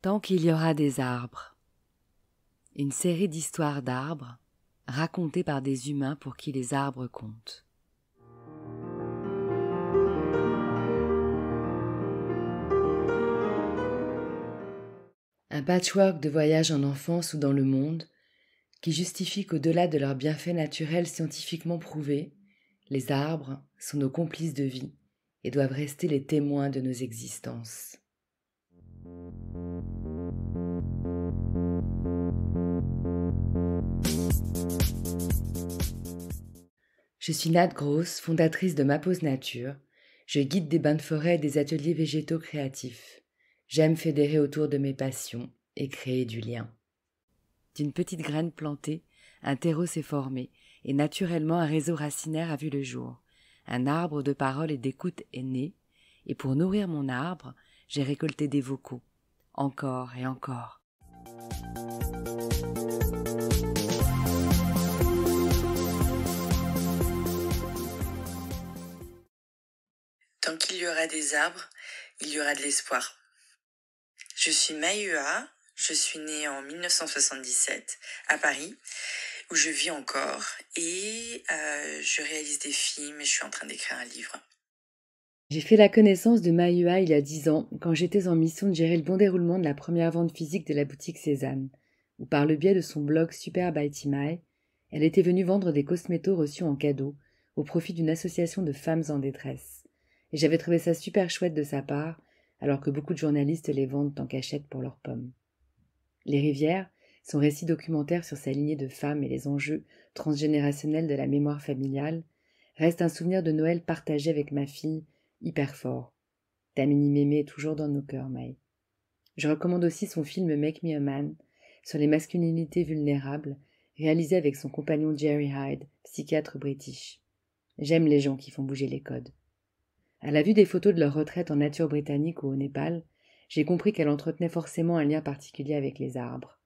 Tant qu'il y aura des arbres. Une série d'histoires d'arbres racontées par des humains pour qui les arbres comptent. Un patchwork de voyages en enfance ou dans le monde qui justifie qu'au-delà de leurs bienfaits naturels scientifiquement prouvés, les arbres sont nos complices de vie et doivent rester les témoins de nos existences. Je suis Nat Gross, fondatrice de Ma Pause Nature. Je guide des bains de forêt et des ateliers végétaux créatifs. J'aime fédérer autour de mes passions et créer du lien. D'une petite graine plantée, un terreau s'est formé et naturellement un réseau racinaire a vu le jour. Un arbre de parole et d'écoute est né et pour nourrir mon arbre, j'ai récolté des vocaux. Encore et encore. Tant qu'il y aura des arbres, il y aura de l'espoir. Je suis Maïua, je suis née en 1977 à Paris, où je vis encore, et je réalise des films et je suis en train d'écrire un livre. J'ai fait la connaissance de Maïua il y a 10 ans, quand j'étais en mission de gérer le bon déroulement de la première vente physique de la boutique Cézanne, où par le biais de son blog Super by Timai, elle était venue vendre des cosmétos reçus en cadeau, au profit d'une association de femmes en détresse. Et j'avais trouvé ça super chouette de sa part, alors que beaucoup de journalistes les vendent en cachette pour leurs pommes. Les rivières, son récit documentaire sur sa lignée de femmes et les enjeux transgénérationnels de la mémoire familiale, reste un souvenir de Noël partagé avec ma fille, hyper fort. Ta mini-mémé est toujours dans nos cœurs, Maï. Je recommande aussi son film Make Me a Man, sur les masculinités vulnérables, réalisé avec son compagnon Jerry Hyde, psychiatre british. J'aime les gens qui font bouger les codes. À la vue des photos de leur retraite en nature britannique ou au Népal, j'ai compris qu'elle entretenait forcément un lien particulier avec les arbres.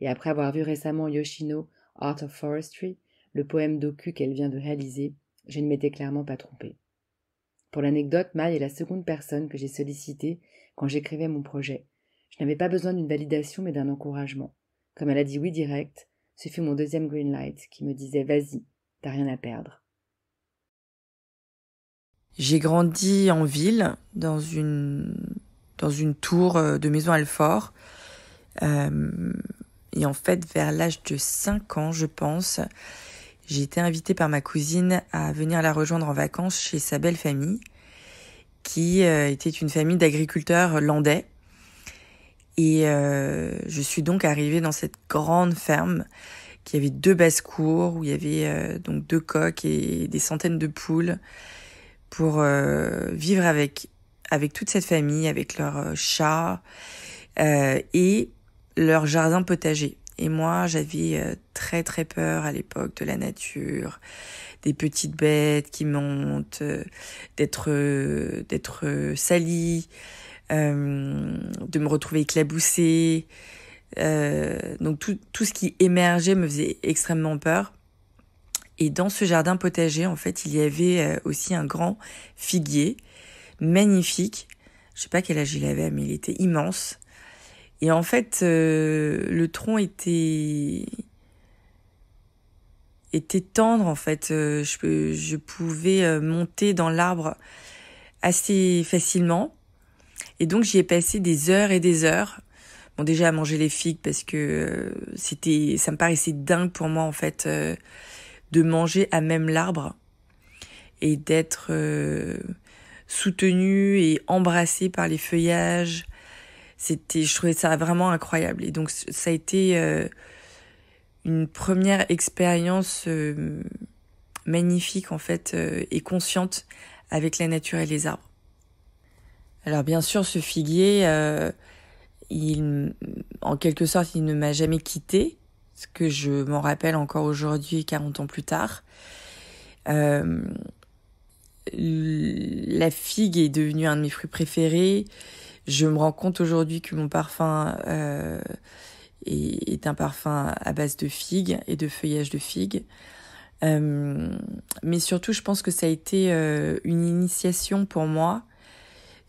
Et après avoir vu récemment Yoshino, Art of Forestry, le poème docu qu'elle vient de réaliser, je ne m'étais clairement pas trompée. Pour l'anecdote, Maï est la seconde personne que j'ai sollicitée quand j'écrivais mon projet. Je n'avais pas besoin d'une validation mais d'un encouragement. Comme elle a dit oui direct, ce fut mon deuxième green light qui me disait « Vas-y, t'as rien à perdre ». J'ai grandi en ville, dans une tour de maison Alfort. Et en fait, vers l'âge de 5 ans, je pense, j'ai été invitée par ma cousine à venir la rejoindre en vacances chez sa belle famille, qui était une famille d'agriculteurs landais. Et je suis donc arrivée dans cette grande ferme qui avait 2 basses-cours, où il y avait donc 2 coqs et des centaines de poules, pour vivre avec toute cette famille, avec leurs chats et leur jardin potager. Et moi, j'avais très très peur à l'époque de la nature, des petites bêtes qui montent, d'être salie, de me retrouver éclaboussée. Donc tout ce qui émergeait me faisait extrêmement peur. Et dans ce jardin potager, en fait, il y avait aussi un grand figuier, magnifique. Je sais pas quel âge il avait, mais il était immense. Et en fait, le tronc était tendre, en fait. Je pouvais monter dans l'arbre assez facilement. Et donc, j'y ai passé des heures et des heures. Bon, déjà à manger les figues, parce que ça me paraissait dingue pour moi, en fait, de manger à même l'arbre et d'être soutenue et embrassée par les feuillages. Je trouvais ça vraiment incroyable. Et donc ça a été une première expérience magnifique en fait et consciente avec la nature et les arbres. Alors bien sûr, ce figuier, en quelque sorte, il ne m'a jamais quittée. Ce que je m'en rappelle encore aujourd'hui, 40 ans plus tard. La figue est devenue un de mes fruits préférés. Je me rends compte aujourd'hui que mon parfum est un parfum à base de figues et de feuillage de figues. Mais surtout, je pense que ça a été une initiation pour moi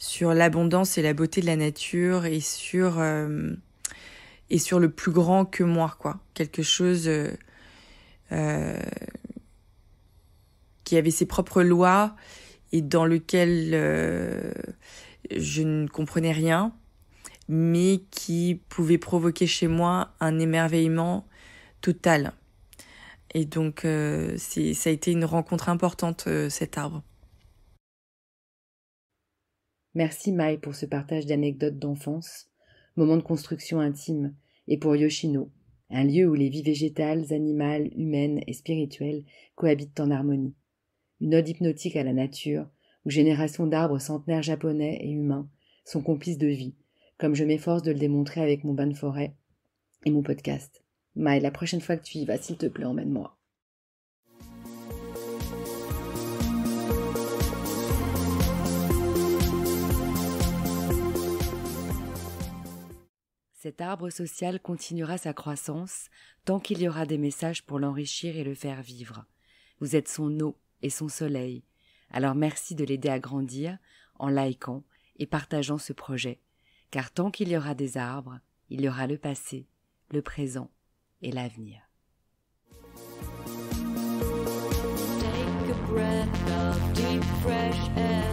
sur l'abondance et la beauté de la nature et sur le plus grand que moi, quoi. Quelque chose qui avait ses propres lois et dans lequel je ne comprenais rien, mais qui pouvait provoquer chez moi un émerveillement total. Et donc, ça a été une rencontre importante, cet arbre. Merci Mai pour ce partage d'anecdotes d'enfance, moment de construction intime, et pour Yoshino, un lieu où les vies végétales, animales, humaines et spirituelles cohabitent en harmonie. Une ode hypnotique à la nature, où générations d'arbres centenaires japonais et humains sont complices de vie, comme je m'efforce de le démontrer avec mon bain de forêt et mon podcast. Mai, la prochaine fois que tu y vas, s'il te plaît, emmène-moi. Cet arbre social continuera sa croissance tant qu'il y aura des messages pour l'enrichir et le faire vivre. Vous êtes son eau et son soleil, alors merci de l'aider à grandir en likant et partageant ce projet, car tant qu'il y aura des arbres, il y aura le passé, le présent et l'avenir. Take a breath of deep fresh air.